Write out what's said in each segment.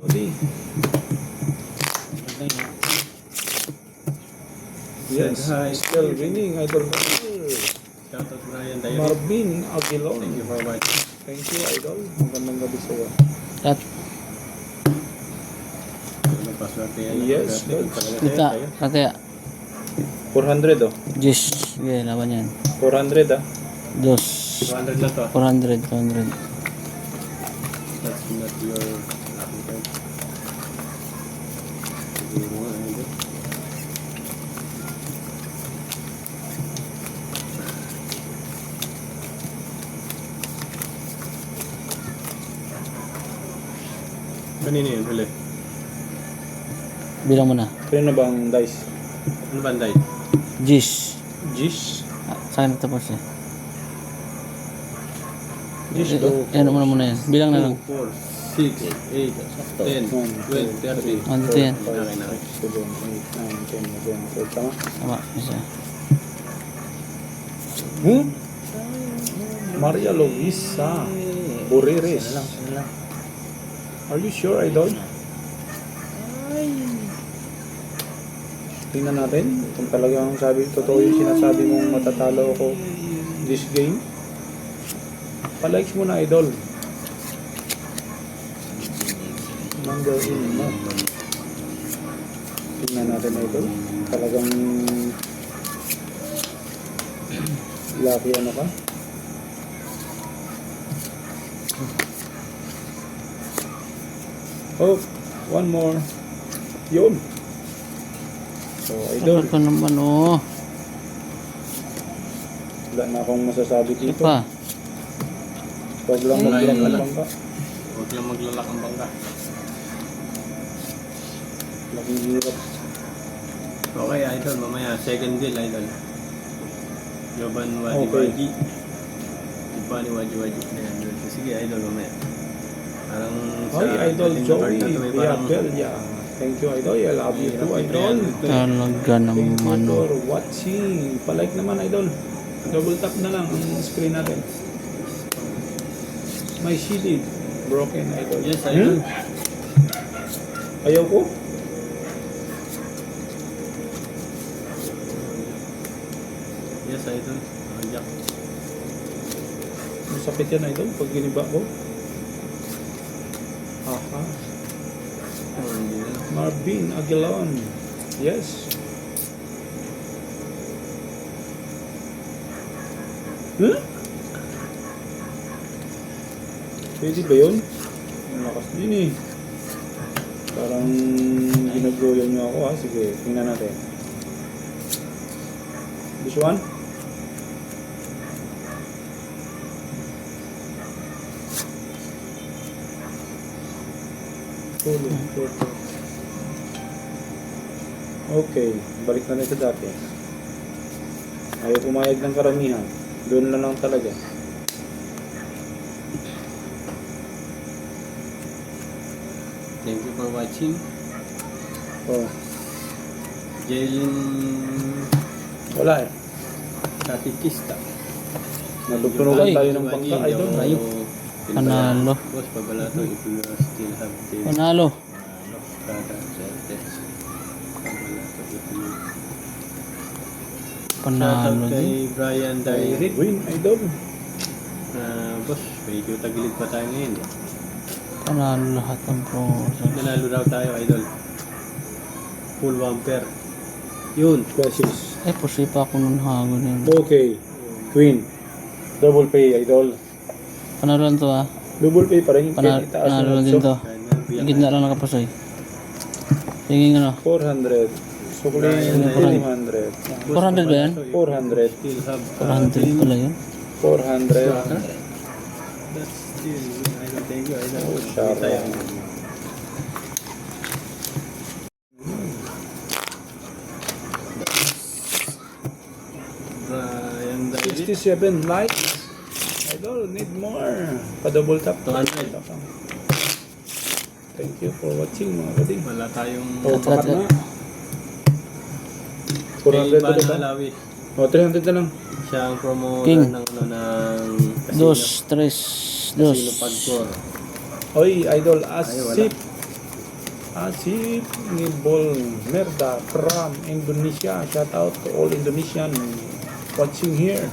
Uli. Yes, still winning. Idol Shout out Brian Diary. Marvin Aguilon. Thank you for watching. Thank you, Idol. Magandang gabi sa'yo. At Paswerte yan. Yes, kita, kaya 400 oh. Diyos, sige, laban yan. 400 ah. Dos, 200 lang to. 400, 400. That's not your lucky card. Siguro nga, ano. Kanina yun, huli. Bilang mo na. Kaya na bang dice? Ano banday? Diyos. Gish? Sa akin tapos eh. Gish do. Ano muna yan. Bilang na lang. 4, 6, 8, 10, 12, 13. Ano dito yan? 5, 6, 7, 8, 9, 10, 11, 12. Tama? Tama, isa. Maria Luisa Buriris. Are you sure, Idol? Tingnan natin kung talagang totoo yung sinasabi mong matatalo ako this game. Pa-likes mo na, Idol. Number in mo. Tingnan natin, Idol. Talagang lucky ano ka? Oh, one more. Yun. So, Idol. Ito naman oh. Wala na akong masasabi Ito dito. pa. Huwag lang maglang ng bangka. Huwag lang maglalak ang bangka. Laking hirap. Okay, Idol. Mamaya, second deal, Idol. Yoban Okay. Wadi-Wadi. Iba ni Wadi-Wadi. Sige, Idol, mamaya. Parang Hi, Idol ating Joey. card na to, may parang- Biabel, yeah. Thank you, Idol. I love you too, Idol. Talaga Thank you naman oh. for watching. Palike naman, Idol. Double tap na lang ang screen natin. My CD broken, Idol. Yes, Idol. Ayaw ko? Yes, Idol. Jack. Masakit yan, Idol, pag giniba ko. Aha. Oh, hindi na. Marvin Aguilon. Yes. Huh? Pwede ba yun? Ang lakas din eh. Parang ginagloyan nyo ako ha. Sige, tingnan natin. This one? Okay, balik na rin sa dati. Ayaw pumayag ng karamihan. Doon na lang talaga. Thank you for watching. Oh, Jalen wala eh. Katikista. Natutulugan tayo ng bangka. I don't know. Panalo. Boss, pabalato if you still have this. Panalo. Kada certes. Pabalato if you. Panalo Shoutout din. kay Brian Diary. Win, idol. Boss, medyo tagilid pa tayo ngayon. Panalo lahat ng pro. Nanalo daw tayo, Idol. Full bumper. Yun. Questions. Eh, posipa ako nun hagon yun. Okay. Queen. Double pay, idol. Panalo lang to ah. Double pay pa rin. Panalo lang din to. Gitna lang nakapasoy. Tingin ano. 400. Sukulin 200. 400 ba yan? 400. Still have 400 pala yun. 400. That's still Idol. Thank you, Idol. Oh, Shara. Brian Diary. 67 likes. Idol, need more. Pa-double tap. 200. Thank you for watching mga kading. Wala tayong Oh, pakat na. kay 400 Ivana ulit ha. Halawi. Oh, 300 na lang. Siya ang promoter King. ng ano ng Dos, tres, dos. Casino Pagcor. Oy, idol, Ay, wala. Asip Asif Ngibol Merda from Indonesia. Shout out to all Indonesian watching here.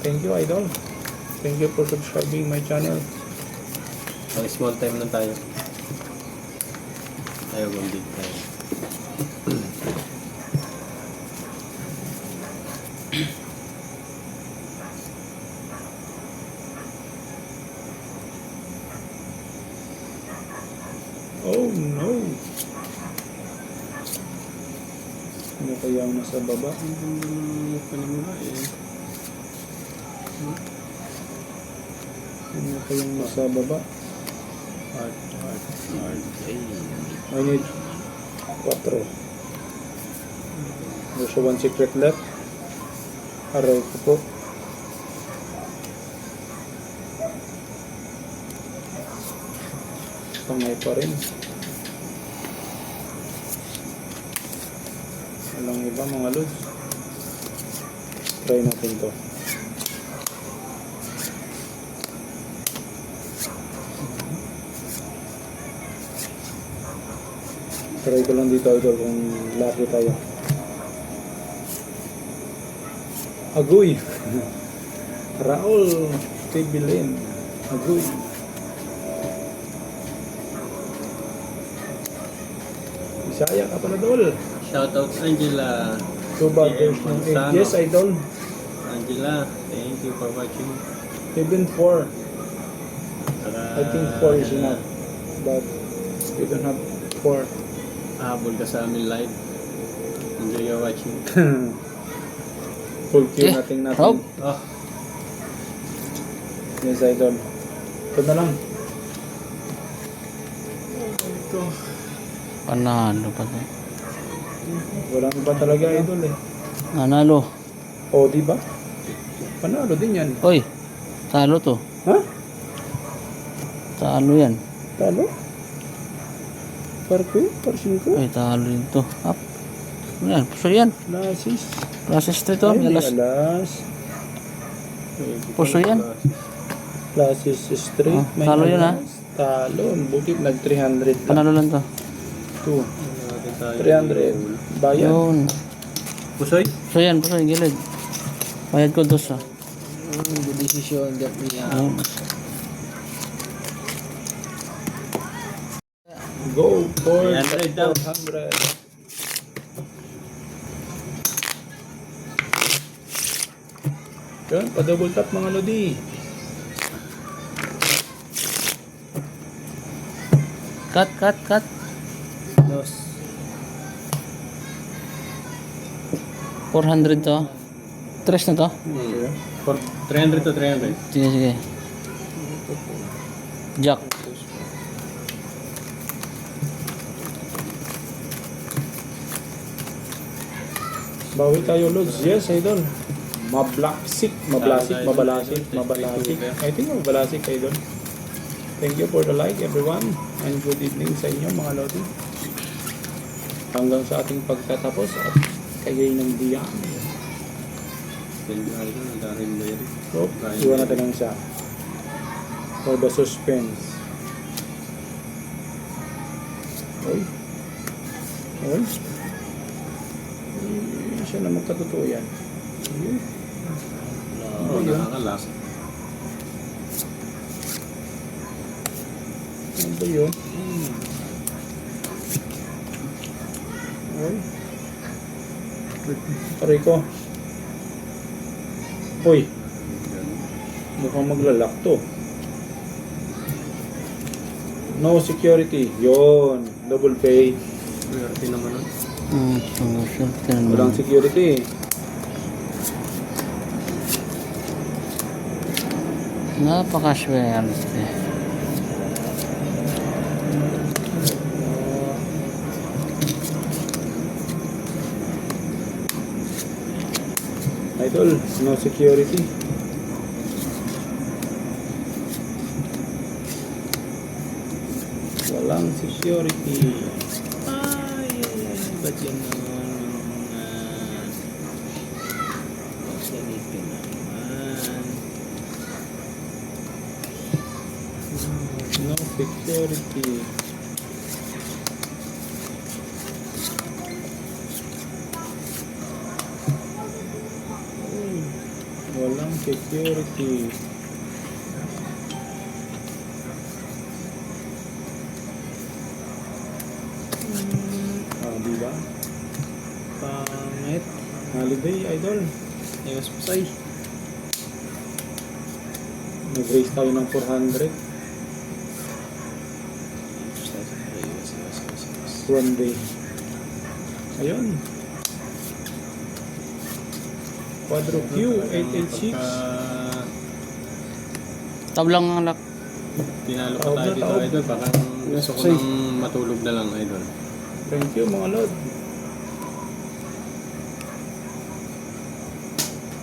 Thank you, idol. Thank you for subscribing my channel. Ang small time lang tayo. Ayaw kong big time. Oh no! Ano kaya ang nasa baba? Panimula eh. Ano kaya ang nasa baba? Hard. Ay. I need 4. There's one secret left. Aray ko po. Pangay pa rin. Walang iba mga lods. Try natin to. Try ko lang dito idol kung lucky tayo. Agoy! Raul Tibilin. Agoy. Bisaya ka pala dol. Shoutout Angela. Suba, there's no Manzano. Yes, idol. Angela, thank you for watching. Even 4. Saka, I think 4 is enough. But we don't have 4. habol ka sa amin live. Enjoy your watching. Full queue Okay. natin. Rob. Oh, Yes, idol. Ito na lang. ito. Panalo pa to. Walang iba talaga, idol eh. Nanalo. O, di ba? Panalo din yan. Oy, talo to. Ha? Talo yan. Talo? Parko? Parsin ko? Ay, talo din to. Up. Ano yan? Puso yan. Lasis. Process to ito. Ay, may Alas. alas. Puso yan. Lasis straight. Oh, May talo yun, alas. Talo. Buti nag 300 lang. Panalo lang to. 2. 300. Bayan. Yun. Pusoy? Puso yan. Puso yung gilid. Bayad ko dos ah. The decision that we Ayun. Go for 300 daw. 400. Yun, pa-double tap mga lodi. Cut. Dos. 400 to. 3 na to. For 300 to 300. Sige. Jack. Bawi tayo, Lods. Yes, idol. Mablasik. I think mabalasik, idol. Thank you for the like, everyone. And good evening sa inyo, mga lodi. Hanggang sa ating pagtatapos at kayay ng diyan. Thank you, idol. Nagkaroon mo yun. So, iwan natin ang isa. For the suspense. Oy. Siya na magkatotoo yan. Ayun. Oh, nakakalas. Ano ba yun? Oy. Aray ko. Uy. Mukhang maglalak to. No security. Yon. Double pay. Swerte naman nun. Walang security. Napakaswerte. Idol, no security. Walang security. Ba't yan naman? Ganito naman. No security. security. Diba? Pangit. Holiday, idol. Ayos po sa'yo. Nag-raise tayo ng 400 one day. Ayun. Quadro Q, 886. Tablang ang lock. Tinalo pa Taob tayo na, dito, taob. idol. Baka gusto ko Say. nang matulog na lang, idol. Thank you, mga lord.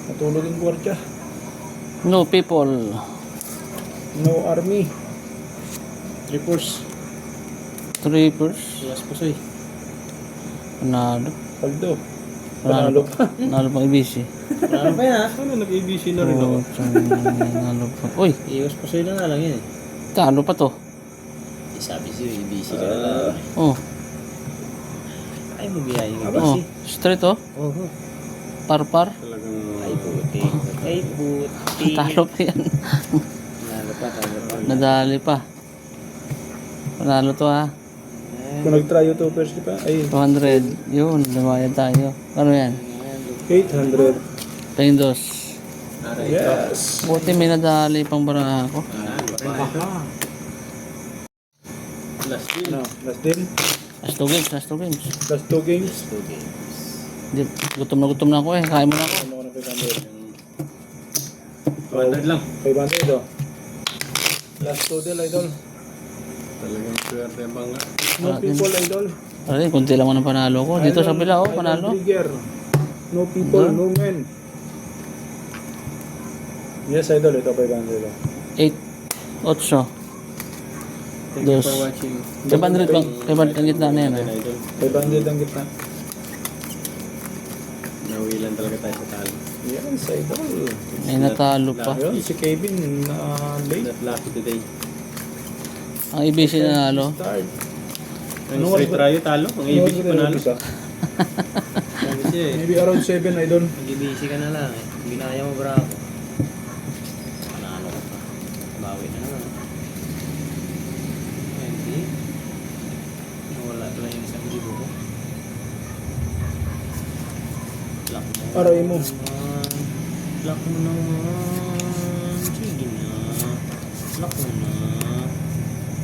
Natulog yung gwardiya. No people. No army. Reports. Trippers. Ayos po sa'yo. Panalo. Paldo. Panalo Panalo pa. Panalo pang ibisi. Ano ba yan? Ano, nag-ABC na rin ako. Panalo pa. Uy, Ayos po sa'yo na nga lang yan. talo pa to. Sabi sa'yo, ABC ka na lang. Oh, Ay, mabiyayin ka oh. Straight oh. Oo. Par-par. Talagang... Ay, buti. Ay, buti. Talo pa yan. Nalo pa, talo pa. Nadali pa. Panalo to ha. Kung nag-try YouTubers di ba? Ay, 200. Yun, lumayad tayo. Ano yan? 800. Pendos. Aray. Yes. Buti may nadali pang baraha ko. Aha. Last win. Ano? Last din? Last 2 games, last 2 games. Last 2 games. Di, gutom na ako eh. Kain mo na ako. Ano ko na 500? 200 lang. 500 oh. Last 2 deal, idol. Talagang swerte ang bangga. No people, idol. Ano rin, kunti lang mo ng panalo ko. Dito sa bila oh, panalo. Trigger. No people, no men. Yes, idol. Ito 500 oh. 8, 8. Thank you Dos. for watching. 500 bang? 500 ang gitna na yan ah. Idol. 500 ang gitna. Nawilan talaga tayo sa talo. Yes, idol. May natalo pa. Ayun, si Kevin na late. Not lucky today. Ang ibisi na nalo. Start. Ang Ano straight ba- tayo talo. Ang ibig ko panalo. Isa. Sabi siya eh. Maybe around 7, idol. Mag-ibisi ka na lang eh. Ginaya mo bravo. Panalo ka pa. Bawi na naman. Hindi. Nawala ko lang yung isang libo ko. Lock mo. Aray mo. naman. Lock mo naman. Sige na. Lock mo na.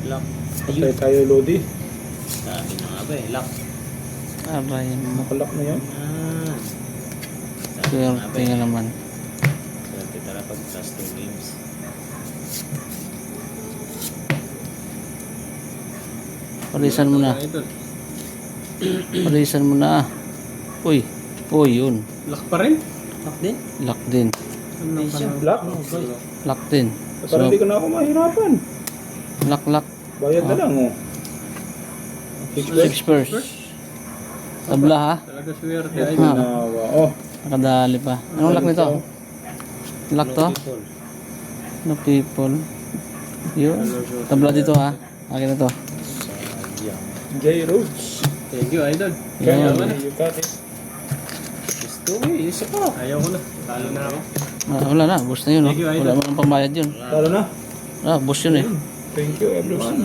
Lock. Patay Ayun. tayo, Lodi. Sabi na nga ba eh. Lock. Aray mo. Nakalak na yun. Ah. Sabi na nga ba Swerte eh. nga naman. Swerte talaga pag last 2 games. Palisan mo na. Idol. Palisan mo na. Uy. Uy, yun. Lock pa rin? Lock din? Lock din. Lock? Lock din. Parang hindi ko na ako mahirapan. Lock. Bayad na lang, oh. 6 first. Tabla ha. Talaga swerte. Ah. Idol. Nawa. Oh. Nakadali pa. Anong lock nito? Lock to? People. No people. Yun. Tabla dito ha. Akin na to. Sayang. J. Rhodes. Thank you, Idol. Yun. You got it. Gusto eh. Isa pa. Ayaw ko na. Talo na ako. Wala na. Boss na yun. Oh. Thank you, Idol. Wala mo nang pambayad yun. Talo na. Boss yun eh. Thank you, everyone.